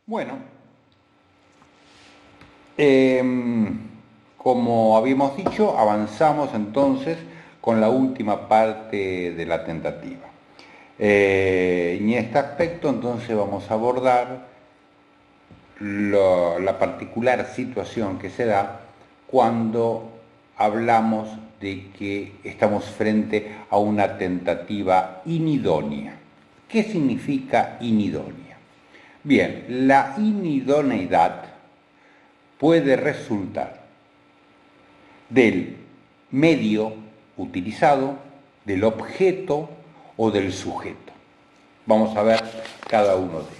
Bueno, como habíamos dicho, avanzamos entonces con la última parte de la tentativa. Y en este aspecto entonces vamos a abordar la particular situación que se da cuando hablamos de que estamos frente a una tentativa inidónea. ¿Qué significa inidónea? Bien, la inidoneidad puede resultar del medio utilizado, del objeto o del sujeto. Vamos a ver cada uno de ellos.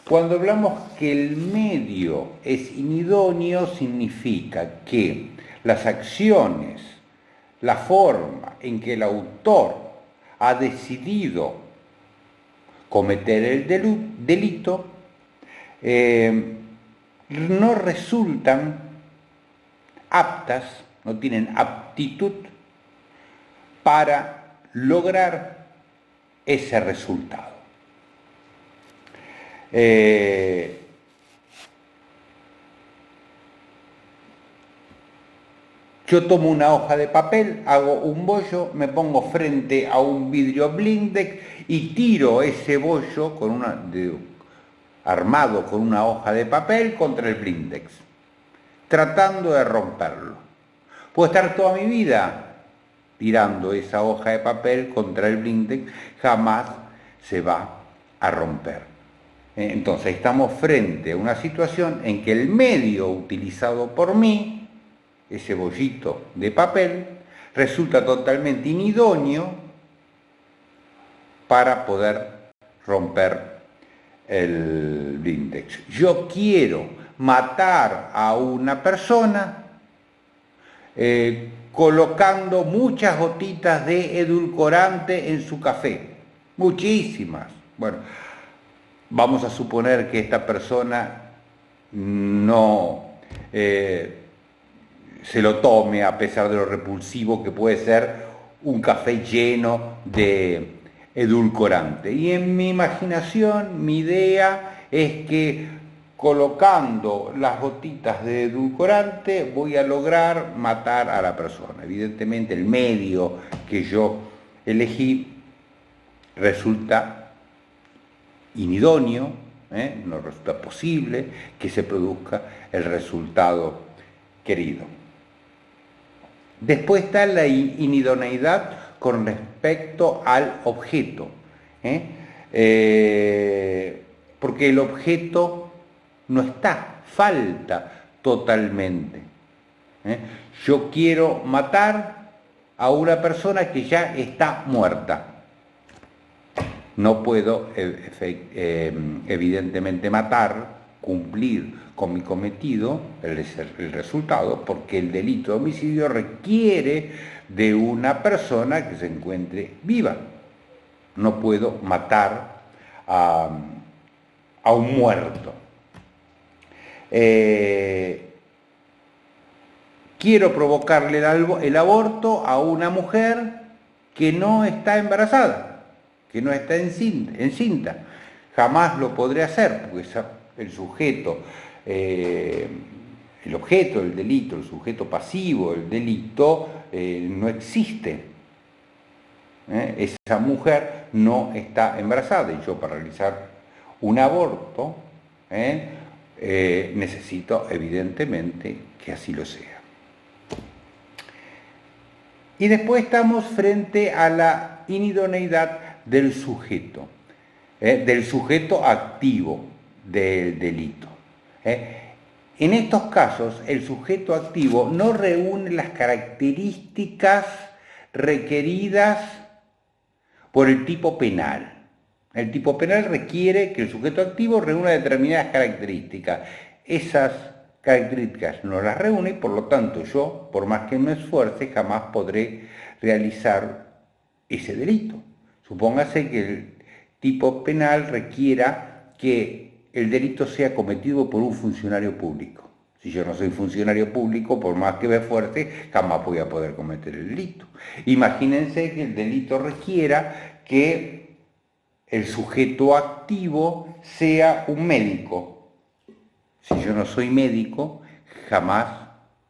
Cuando hablamos que el medio es inidóneo, significa que las acciones, la forma en que el autor ha decidido cometer el delito, no resultan aptas, no tienen aptitud para lograr ese resultado. Yo tomo una hoja de papel, hago un bollo, me pongo frente a un vidrio blindex y tiro ese bollo armado con una hoja de papel contra el blindex, tratando de romperlo. Puedo estar toda mi vida tirando esa hoja de papel contra el blindex, jamás se va a romper. Entonces estamos frente a una situación en que el medio utilizado por mí, ese bollito de papel, resulta totalmente inidóneo para poder romper el blindex. Yo quiero matar a una persona colocando muchas gotitas de edulcorante en su café, muchísimas. Bueno, vamos a suponer que esta persona no se lo tome a pesar de lo repulsivo que puede ser un café lleno de edulcorante. Y en mi imaginación, mi idea es que colocando las gotitas de edulcorante voy a lograr matar a la persona. Evidentemente el medio que yo elegí resulta inidóneo, no resulta posible que se produzca el resultado querido. Después está la inidoneidad con respecto al objeto, porque el objeto no está, falta totalmente. Yo quiero matar a una persona que ya está muerta. No puedo, evidentemente, cumplir con mi cometido, el resultado, porque el delito de homicidio requiere de una persona que se encuentre viva. No puedo matar a un muerto. Quiero provocarle el aborto a una mujer que no está embarazada, que no está encinta. Jamás lo podré hacer, porque el sujeto, el objeto del delito, el sujeto pasivo del delito, no existe. Esa mujer no está embarazada y yo para realizar un aborto necesito evidentemente que así lo sea. Y después estamos frente a la inidoneidad del sujeto activo del delito. En estos casos, el sujeto activo no reúne las características requeridas por el tipo penal. El tipo penal requiere que el sujeto activo reúna determinadas características. Esas características no las reúne y por lo tanto yo, por más que me esfuerce, jamás podré realizar ese delito. Supóngase que el tipo penal requiera que el delito sea cometido por un funcionario público. Si yo no soy funcionario público, por más que me esfuerce, jamás voy a poder cometer el delito. Imagínense que el delito requiera que el sujeto activo sea un médico. Si yo no soy médico, jamás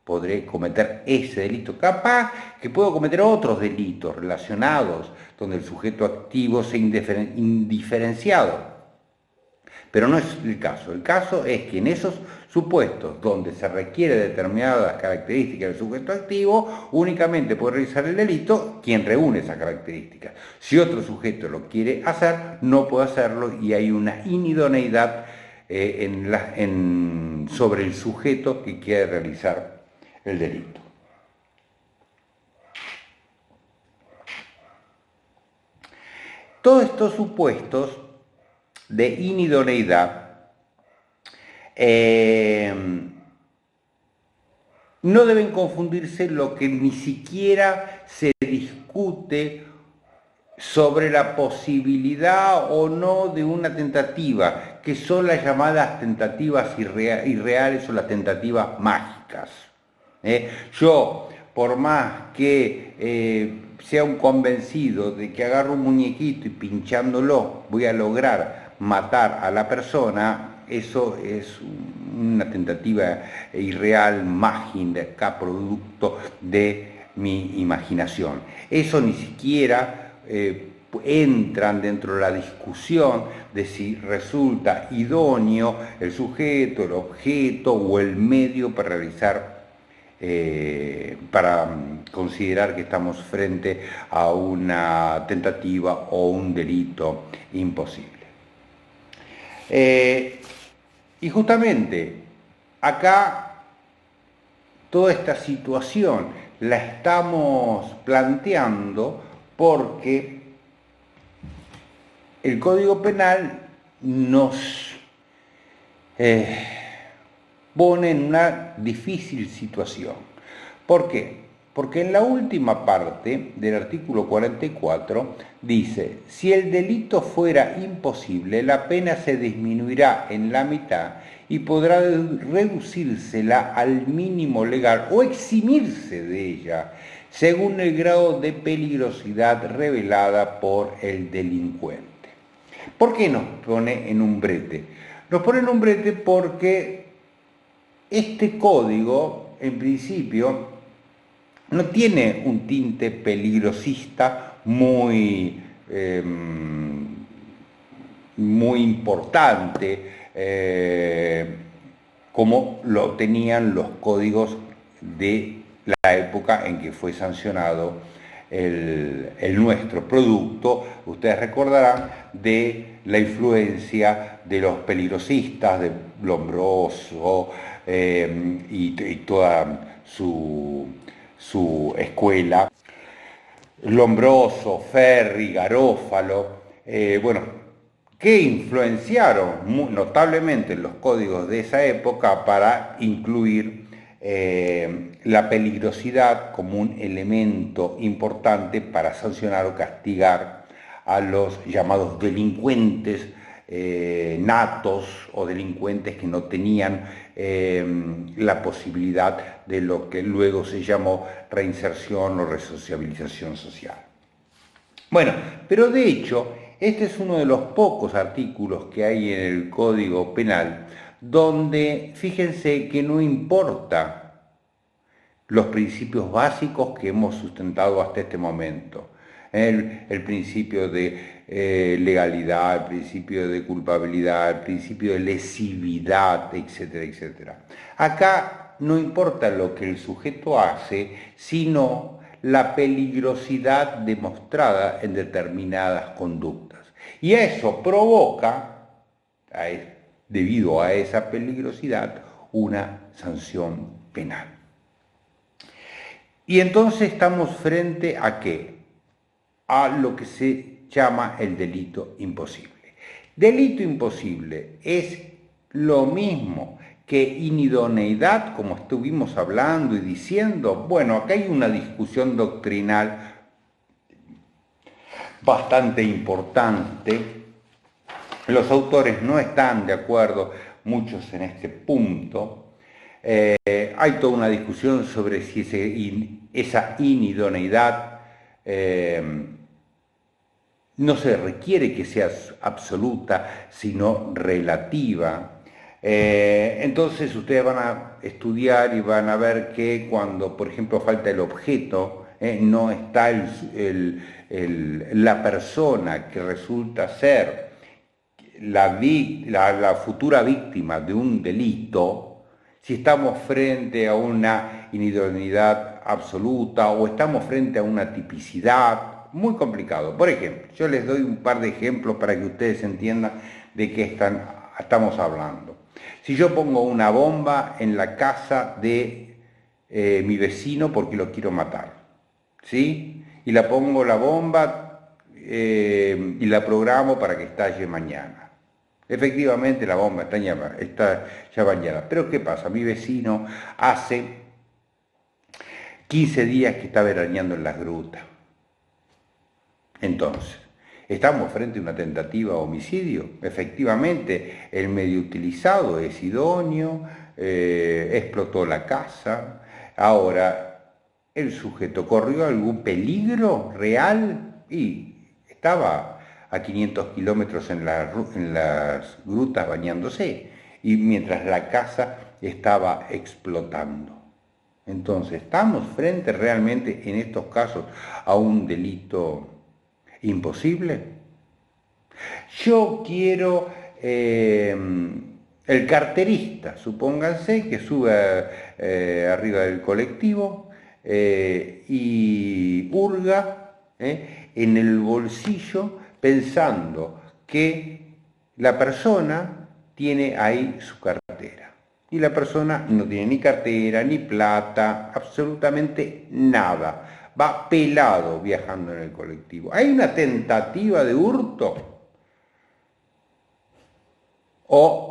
podré cometer ese delito. Capaz que puedo cometer otros delitos relacionados, donde el sujeto activo sea indiferenciado. Pero no es el caso. El caso es que en esos supuestos donde se requiere determinadas características del sujeto activo, únicamente puede realizar el delito quien reúne esas características. Si otro sujeto lo quiere hacer, no puede hacerlo y hay una inidoneidad sobre el sujeto que quiere realizar el delito. Todos estos supuestos de inidoneidad no deben confundirse lo que ni siquiera se discute sobre la posibilidad o no de una tentativa, que son las llamadas tentativas irreales o las tentativas mágicas. Yo, por más que sea un convencido de que agarro un muñequito y pinchándolo voy a lograr matar a la persona, eso es una tentativa irreal, mágica, producto de mi imaginación. Eso ni siquiera entran dentro de la discusión de si resulta idóneo el sujeto, el objeto o el medio para realizar, para considerar que estamos frente a una tentativa o un delito imposible. Y justamente acá toda esta situación la estamos planteando porque el Código Penal nos pone en una difícil situación. ¿Por qué? Porque en la última parte del artículo 44 dice: si el delito fuera imposible, la pena se disminuirá en la mitad y podrá reducírsela al mínimo legal o eximirse de ella, según el grado de peligrosidad revelada por el delincuente. ¿Por qué nos pone en un brete? Nos pone en un brete porque este código, en principio, no tiene un tinte peligrosista muy importante, como lo tenían los códigos de la época en que fue sancionado el nuestro producto. Ustedes recordarán de la influencia de los peligrosistas, de Lombroso y toda su escuela, Lombroso, Ferri, Garófalo, que influenciaron notablemente los códigos de esa época para incluir la peligrosidad como un elemento importante para sancionar o castigar a los llamados delincuentes natos o delincuentes que no tenían la posibilidad de lo que luego se llamó reinserción o resociabilización social. Bueno, pero de hecho, este es uno de los pocos artículos que hay en el Código Penal donde, fíjense que no importa los principios básicos que hemos sustentado hasta este momento. El principio de legalidad, el principio de culpabilidad, el principio de lesividad, etcétera, etcétera. Acá no importa lo que el sujeto hace, sino la peligrosidad demostrada en determinadas conductas. Y eso provoca, debido a esa peligrosidad, una sanción penal. Y entonces estamos frente a ¿qué? A lo que se llama el delito imposible. Delito imposible es lo mismo que inidoneidad, como estuvimos hablando y diciendo. Bueno, acá hay una discusión doctrinal bastante importante. Los autores no están de acuerdo, muchos en este punto. Hay toda una discusión sobre si esa inidoneidad no se requiere que sea absoluta, sino relativa. Entonces ustedes van a estudiar y van a ver que cuando, por ejemplo, falta el objeto, no está la persona que resulta ser la futura víctima de un delito, si estamos frente a una inidoneidad absoluta o estamos frente a una tipicidad, muy complicado. Por ejemplo, yo les doy un par de ejemplos para que ustedes entiendan de qué estamos hablando. Si yo pongo una bomba en la casa de mi vecino porque lo quiero matar, ¿sí? Y la pongo la bomba y la programo para que estalle mañana. Efectivamente la bomba está ya bañada. Pero ¿qué pasa? Mi vecino hace 15 días que está veraneando en las grutas. Entonces, ¿estamos frente a una tentativa de homicidio? Efectivamente, el medio utilizado es idóneo, explotó la casa. Ahora, ¿el sujeto corrió algún peligro real? Y estaba a 500 kilómetros en las grutas bañándose, y mientras la casa estaba explotando. Entonces, ¿estamos frente realmente en estos casos a un delito imposible? Yo quiero el carterista, supónganse que sube arriba del colectivo y hurga en el bolsillo pensando que la persona tiene ahí su cartera. Y la persona no tiene ni cartera, ni plata, absolutamente nada. Va pelado viajando en el colectivo. ¿Hay una tentativa de hurto? ¿O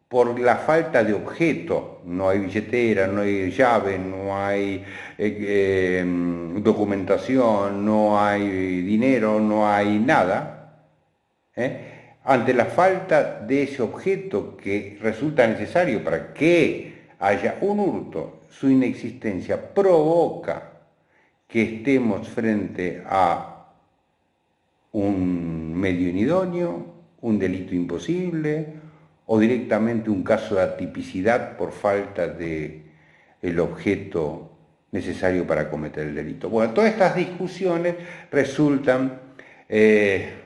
por la falta de objeto? No hay billetera, no hay llave, no hay documentación, no hay dinero, no hay nada. Ante la falta de ese objeto que resulta necesario para que haya un hurto, su inexistencia provoca que estemos frente a un medio inidóneo, un delito imposible o directamente un caso de atipicidad por falta de el objeto necesario para cometer el delito. Bueno, todas estas discusiones resultan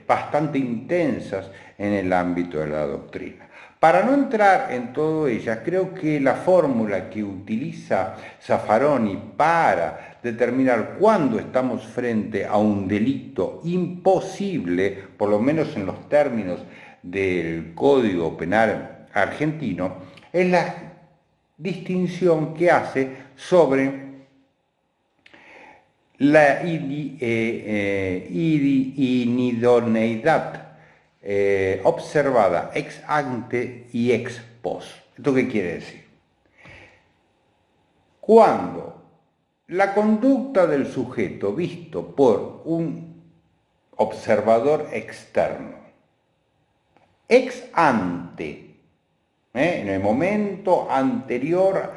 bastante intensas en el ámbito de la doctrina. Para no entrar en todo ellas, creo que la fórmula que utiliza Zaffaroni para determinar cuándo estamos frente a un delito imposible, por lo menos en los términos del Código Penal argentino, es la distinción que hace sobre la inidoneidad observada ex ante y ex post. ¿Esto qué quiere decir? Cuando la conducta del sujeto visto por un observador externo ex ante, en el momento anterior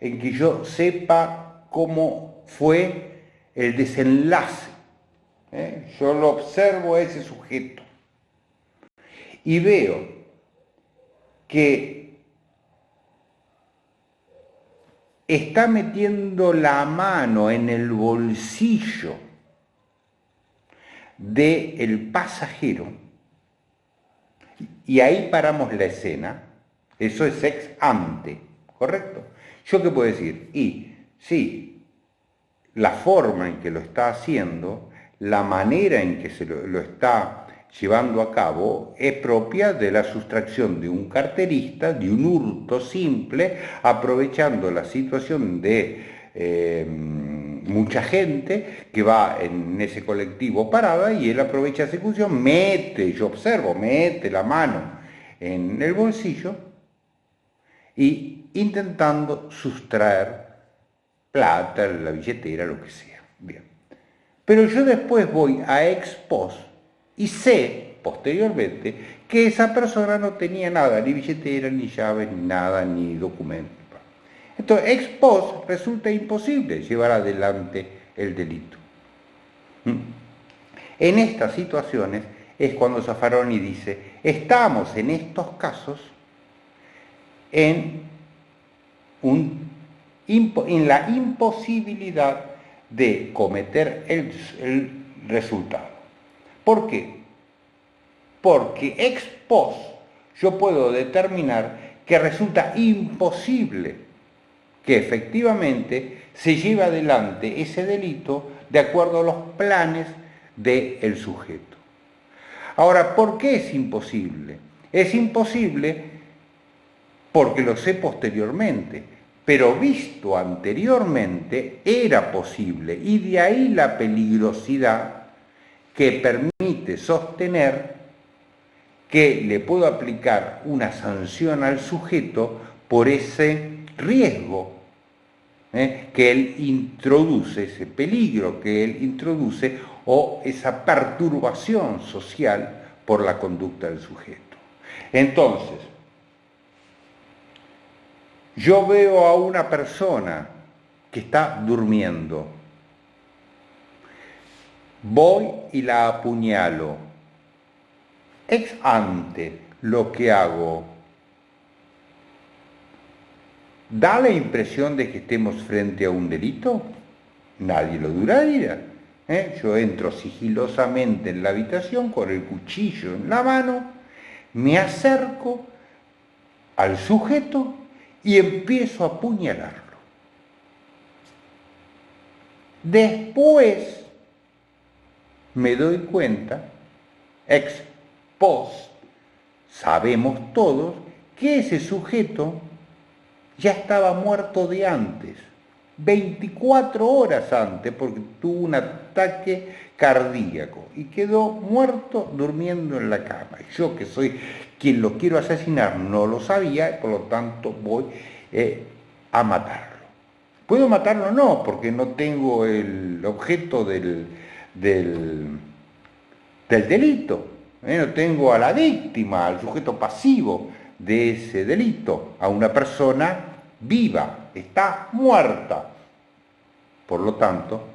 en que yo sepa cómo fue el desenlace. Yo lo observo a ese sujeto y veo que está metiendo la mano en el bolsillo del pasajero y ahí paramos la escena. Eso es ex ante, ¿correcto? ¿Yo qué puedo decir? Y sí, la forma en que lo está haciendo, la manera en que se lo está llevando a cabo es propia de la sustracción de un carterista, de un hurto simple, aprovechando la situación de mucha gente que va en ese colectivo parada y él aprovecha esa ejecución, yo observo, mete la mano en el bolsillo y intentando sustraer plata, la billetera, lo que sea. Bien. Pero yo después voy a ex post y sé posteriormente que esa persona no tenía nada, ni billetera, ni llaves, ni nada, ni documento. Entonces, ex post resulta imposible llevar adelante el delito. En estas situaciones es cuando Zaffaroni dice, estamos en estos casos en la imposibilidad de cometer el resultado. ¿Por qué? Porque ex post yo puedo determinar que resulta imposible que efectivamente se lleve adelante ese delito de acuerdo a los planes del sujeto. Ahora, ¿por qué es imposible? Es imposible porque lo sé posteriormente, pero visto anteriormente era posible, y de ahí la peligrosidad que permite sostener que le puedo aplicar una sanción al sujeto por ese riesgo que él introduce, ese peligro que él introduce o esa perturbación social por la conducta del sujeto. Entonces, yo veo a una persona que está durmiendo, voy y la apuñalo. Ex ante lo que hago, ¿da la impresión de que estemos frente a un delito? Nadie lo dudaría. Yo entro sigilosamente en la habitación con el cuchillo en la mano, me acerco al sujeto y empiezo a apuñalarlo. Después me doy cuenta, ex post, sabemos todos que ese sujeto ya estaba muerto de antes, 24 horas antes, porque tuvo un ataque cardíaco y quedó muerto durmiendo en la cama. Yo, que soy quien lo quiero asesinar, no lo sabía y por lo tanto voy a matarlo. ¿Puedo matarlo o no? Porque no tengo el objeto del delito. No tengo a la víctima, al sujeto pasivo de ese delito, a una persona viva, está muerta. Por lo tanto,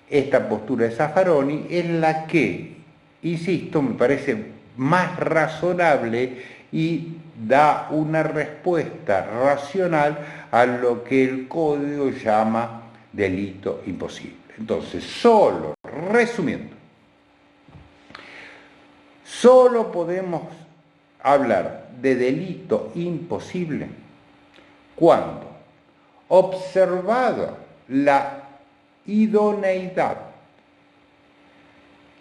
esta postura de Zaffaroni es la que, insisto, me parece más razonable y da una respuesta racional a lo que el código llama delito imposible. Entonces, solo resumiendo, solo podemos hablar de delito imposible cuando, observada la idoneidad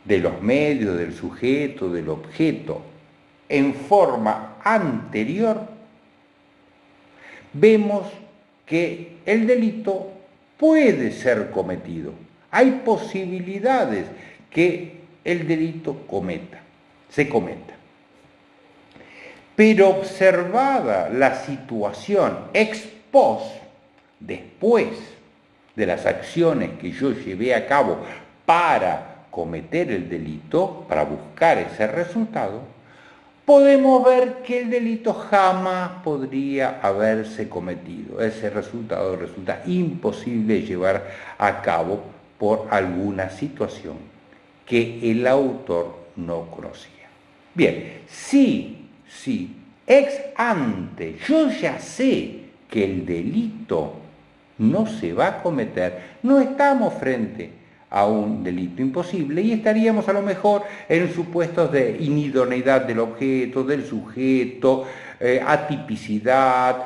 de los medios, del sujeto, del objeto, en forma anterior, vemos que el delito puede ser cometido. Hay posibilidades que el delito se cometa. Pero observada la situación ex post, después de las acciones que yo llevé a cabo para cometer el delito, para buscar ese resultado, podemos ver que el delito jamás podría haberse cometido. Ese resultado resulta imposible llevar a cabo por alguna situación que el autor no conocía. Bien, si ex ante yo ya sé que el delito no se va a cometer, no estamos frente a un delito imposible y estaríamos a lo mejor en supuestos de inidoneidad del objeto, del sujeto, atipicidad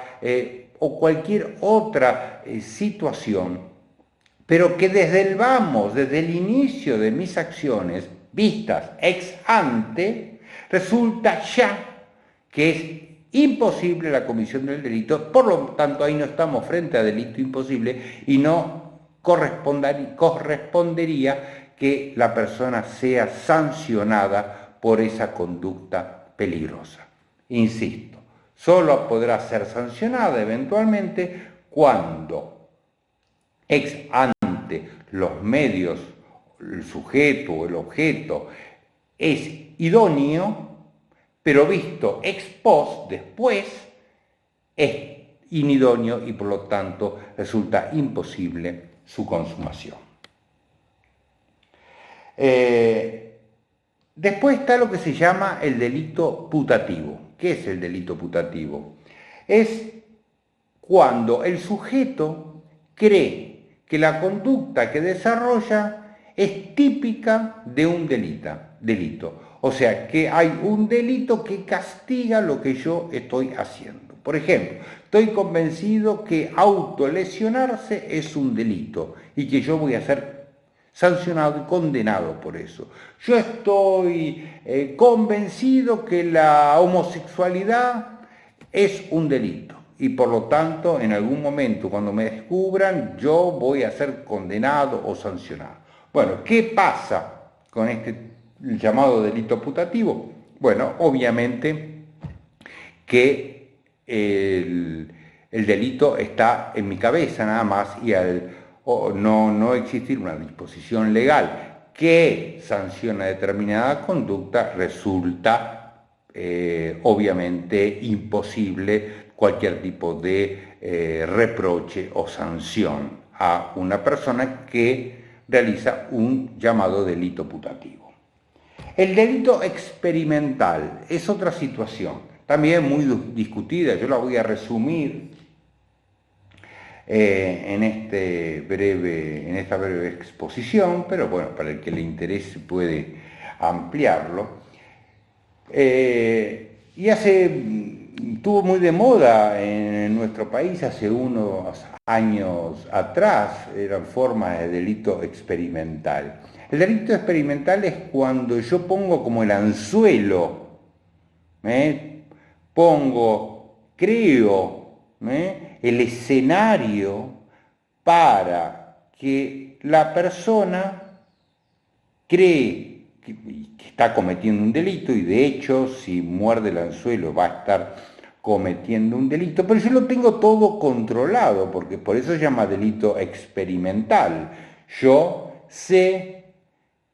o cualquier otra situación, pero que desde el inicio de mis acciones vistas ex ante, resulta ya que es imposible la comisión del delito, por lo tanto ahí no estamos frente a delito imposible y no correspondería que la persona sea sancionada por esa conducta peligrosa. Insisto, solo podrá ser sancionada eventualmente cuando ex ante los medios, el sujeto o el objeto es idóneo, pero visto ex post, después, es inidóneo y por lo tanto resulta imposible su consumación. Después está lo que se llama el delito putativo. ¿Qué es el delito putativo? Es cuando el sujeto cree que la conducta que desarrolla es típica de un delito. O sea, que hay un delito que castiga lo que yo estoy haciendo. Por ejemplo, estoy convencido que autolesionarse es un delito y que yo voy a ser sancionado y condenado por eso. Yo estoy convencido que la homosexualidad es un delito y por lo tanto en algún momento cuando me descubran yo voy a ser condenado o sancionado. Bueno, ¿qué pasa con este llamado delito putativo? Bueno, obviamente que el delito está en mi cabeza nada más y al no existir una disposición legal que sanciona determinada conducta, resulta obviamente imposible cualquier tipo de reproche o sanción a una persona que realiza un llamado delito putativo. El delito experimental es otra situación, también muy discutida, yo la voy a resumir en esta breve exposición, pero bueno, para el que le interese puede ampliarlo. Y estuvo muy de moda en nuestro país hace unos años atrás, eran formas de delito experimental. El delito experimental es cuando yo pongo como el anzuelo, creo el escenario para que la persona cree que está cometiendo un delito y de hecho si muerde el anzuelo va a estar cometiendo un delito, pero yo lo tengo todo controlado, porque por eso se llama delito experimental. Yo sé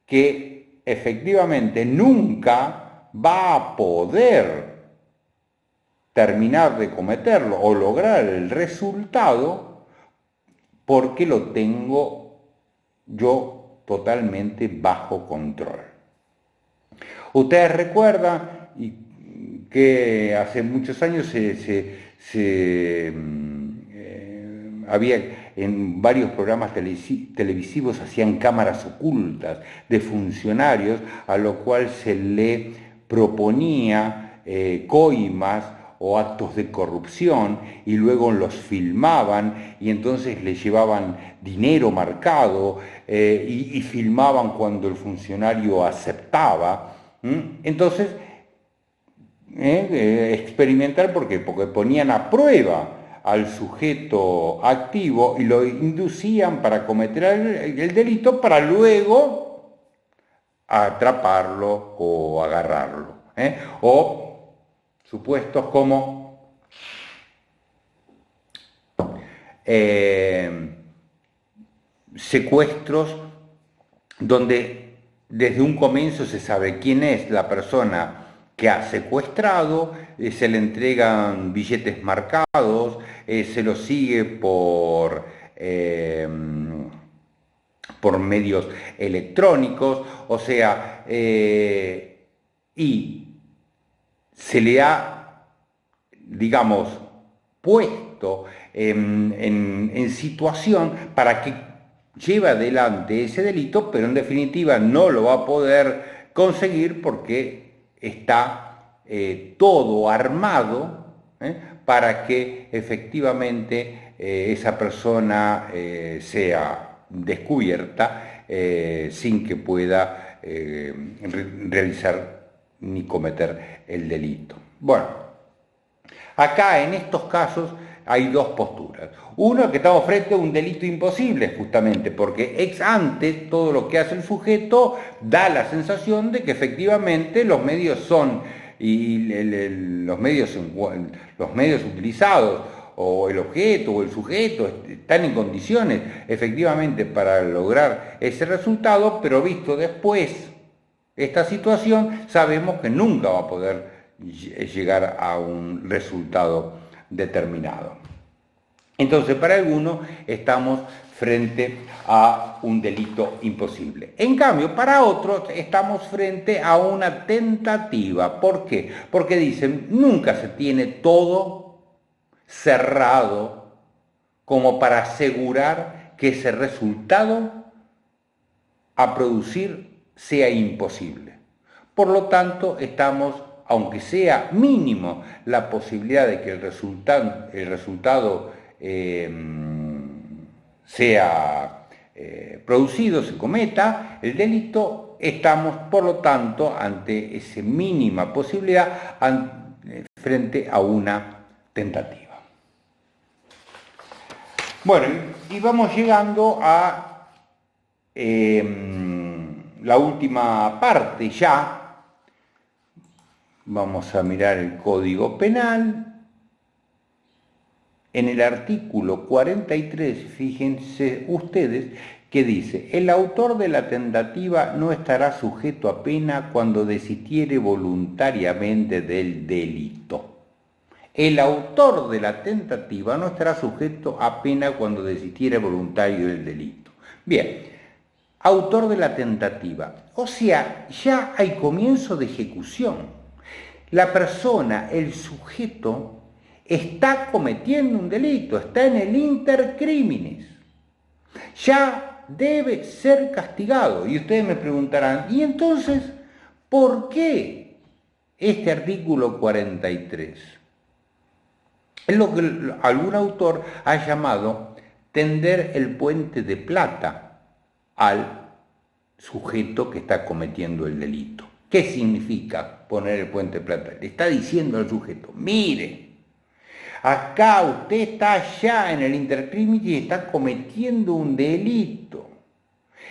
que efectivamente nunca va a poder terminar de cometerlo o lograr el resultado porque lo tengo yo totalmente bajo control. Ustedes recuerdan que hace muchos años había en varios programas televisivos hacían cámaras ocultas de funcionarios a lo cual se le proponía coimas o actos de corrupción y luego los filmaban y entonces les llevaban dinero marcado y filmaban cuando el funcionario aceptaba. Entonces, experimentar porque ponían a prueba al sujeto activo y lo inducían para cometer el delito para luego atraparlo o agarrarlo. O supuestos como secuestros donde desde un comienzo se sabe quién es la persona que ha secuestrado, se le entregan billetes marcados, se lo sigue por medios electrónicos, o sea, y se le ha, digamos, puesto en situación para que lleve adelante ese delito, pero en definitiva no lo va a poder conseguir porque está todo armado para que efectivamente esa persona sea descubierta sin que pueda realizar ni cometer el delito. Bueno, acá en estos casos hay dos posturas. Uno, que estamos frente a un delito imposible, justamente, porque ex ante todo lo que hace el sujeto da la sensación de que efectivamente los medios son, y los medios utilizados, o el objeto o el sujeto están en condiciones efectivamente para lograr ese resultado, pero visto después esta situación, sabemos que nunca va a poder llegar a un resultado determinado. Entonces, para algunos estamos frente a un delito imposible. En cambio, para otros estamos frente a una tentativa. ¿Por qué? Porque dicen, nunca se tiene todo cerrado como para asegurar que ese resultado a producir sea imposible. Por lo tanto, estamos, aunque sea mínimo la posibilidad de que el resultado sea producido, se cometa el delito, estamos, por lo tanto, ante esa mínima posibilidad, frente a una tentativa. Bueno, y vamos llegando a la última parte ya. Vamos a mirar el Código Penal. En el artículo 43, fíjense ustedes, que dice, el autor de la tentativa no estará sujeto a pena cuando desistiere voluntariamente del delito. El autor de la tentativa no estará sujeto a pena cuando desistiere voluntario del delito. Bien, autor de la tentativa. O sea, ya hay comienzo de ejecución. La persona, el sujeto, está cometiendo un delito, está en el intercrímenes. Ya debe ser castigado. Y ustedes me preguntarán, ¿y entonces por qué este artículo 43? Es lo que algún autor ha llamado tender el puente de plata al sujeto que está cometiendo el delito. ¿Qué significa poner el puente de plata? Le está diciendo al sujeto, mire, acá usted está allá en el intercrímenes y está cometiendo un delito.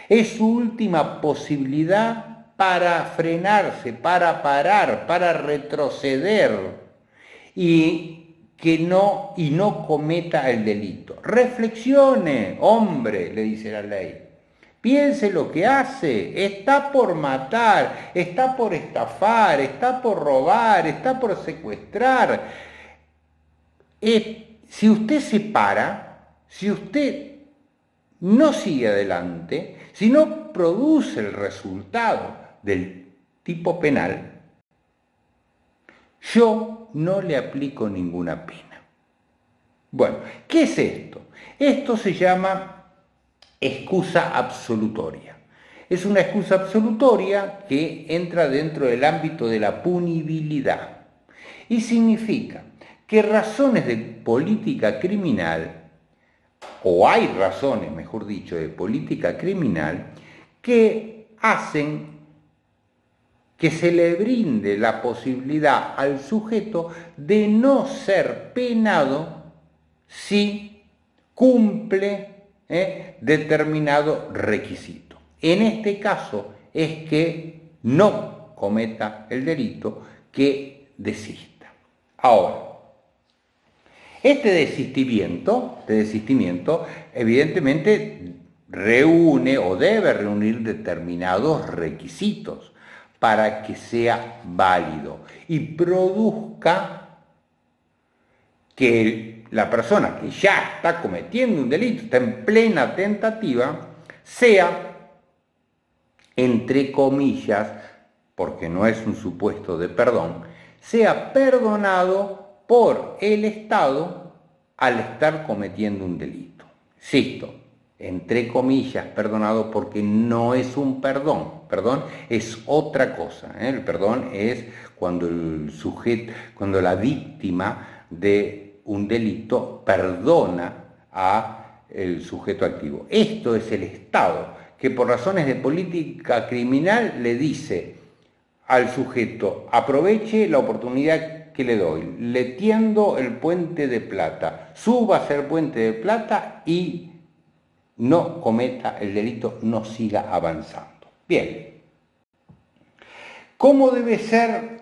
Es su última posibilidad para frenarse, para parar, para retroceder y no cometa el delito. Reflexione, hombre, le dice la ley. Piense lo que hace. Está por matar, está por estafar, está por robar, está por secuestrar. Si usted se para, si usted no sigue adelante, si no produce el resultado del tipo penal, yo no le aplico ninguna pena. Bueno, ¿qué es esto? Esto se llama excusa absolutoria. Es una excusa absolutoria que entra dentro del ámbito de la punibilidad y significa que razones de política criminal, o hay razones, mejor dicho, de política criminal, que hacen que se le brinde la posibilidad al sujeto de no ser penado si cumple determinado requisito. En este caso es que no cometa el delito, que desista. Ahora, este desistimiento evidentemente reúne o debe reunir determinados requisitos para que sea válido y produzca que la persona que ya está cometiendo un delito, está en plena tentativa, sea, entre comillas, porque no es un supuesto de perdón, sea perdonado por el Estado al estar cometiendo un delito. Insisto, entre comillas, perdonado porque no es un perdón. Perdón es otra cosa. El perdón es cuando cuando la víctima de un delito perdona al sujeto activo. Esto es el Estado, que por razones de política criminal le dice al sujeto, aproveche la oportunidad que le doy, le tiendo el puente de plata, suba a hacer puente de plata y no cometa el delito, no siga avanzando. Bien, ¿cómo debe ser?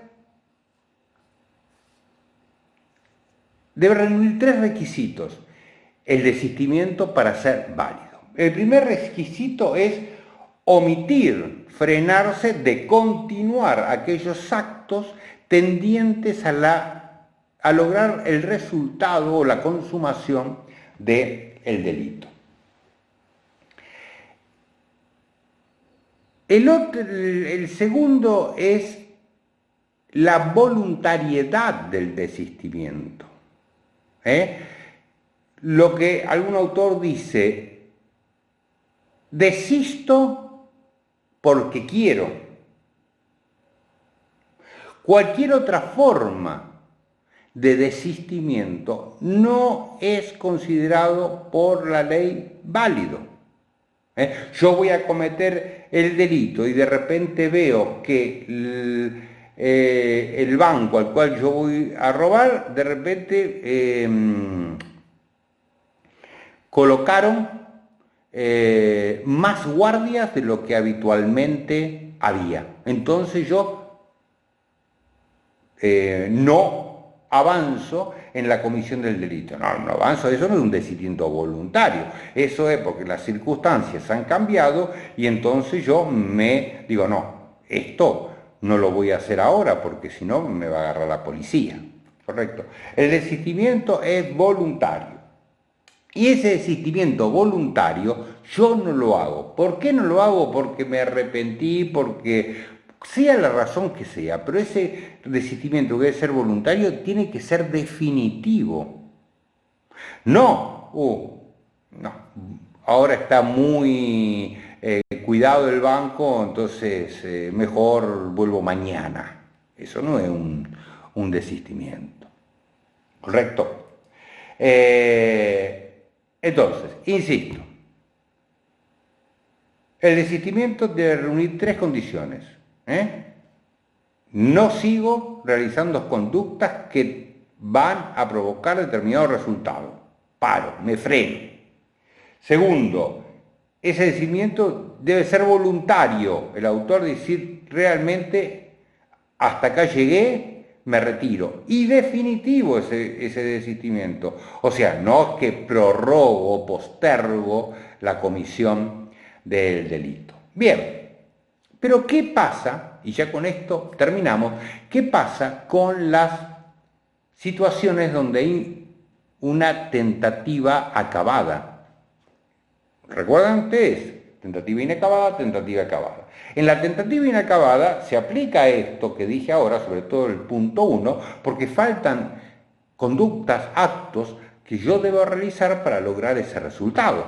Debe reunir tres requisitos el desistimiento para ser válido. El primer requisito es omitir, frenarse de continuar aquellos actos tendientes a lograr el resultado o la consumación del delito. El segundo es la voluntariedad del desistimiento. Lo que algún autor dice, desisto porque quiero. Cualquier otra forma de desistimiento no es considerado por la ley válido. Yo voy a cometer el delito y de repente veo que el banco al cual yo voy a robar, de repente colocaron más guardias de lo que habitualmente había. Entonces yo no avanzo en la comisión del delito. No avanzo, eso no es un desistimiento voluntario, eso es porque las circunstancias han cambiado y entonces yo me digo, no, esto no lo voy a hacer ahora porque si no me va a agarrar la policía, ¿correcto? El desistimiento es voluntario y ese desistimiento voluntario yo no lo hago. ¿Por qué no lo hago? Porque me arrepentí, porque sea la razón que sea, pero ese desistimiento que debe ser voluntario tiene que ser definitivo. No, no, ahora está muy cuidado el banco, entonces mejor vuelvo mañana. Eso no es un desistimiento, ¿correcto? Entonces, insisto, el desistimiento debe reunir tres condiciones. No sigo realizando conductas que van a provocar determinado resultado. Paro, me freno. Segundo, ese desistimiento debe ser voluntario. El autor decir realmente hasta acá llegué, me retiro. Y definitivo ese desistimiento. O sea, no es que prorrogo o postergo la comisión del delito. Bien. Pero ¿qué pasa? Y ya con esto terminamos. ¿Qué pasa con las situaciones donde hay una tentativa acabada? ¿Recuerdan ustedes? Tentativa inacabada, tentativa acabada. En la tentativa inacabada se aplica esto que dije ahora, sobre todo el punto 1, porque faltan conductas, actos que yo debo realizar para lograr ese resultado.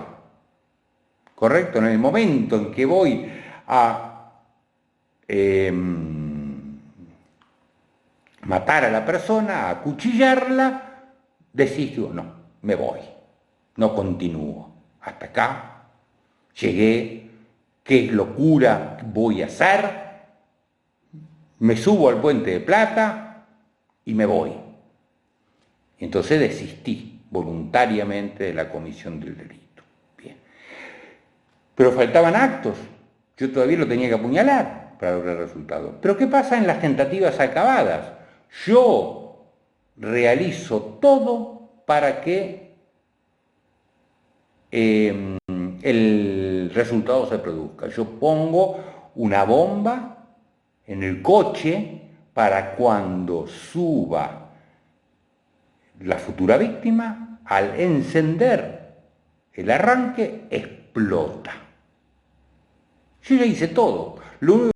¿Correcto? En el momento en que voy a matar a la persona, a acuchillarla, desisto, no, me voy, no continúo, hasta acá, llegué, qué locura voy a hacer, me subo al puente de plata y me voy. Entonces desistí voluntariamente de la comisión del delito. Bien. Pero faltaban actos, yo todavía lo tenía que apuñalar para lograr el resultado. Pero ¿qué pasa en las tentativas acabadas? Yo realizo todo para que el resultado se produzca. Yo pongo una bomba en el coche para cuando suba la futura víctima, al encender el arranque, explota. Yo ya hice todo. Lo único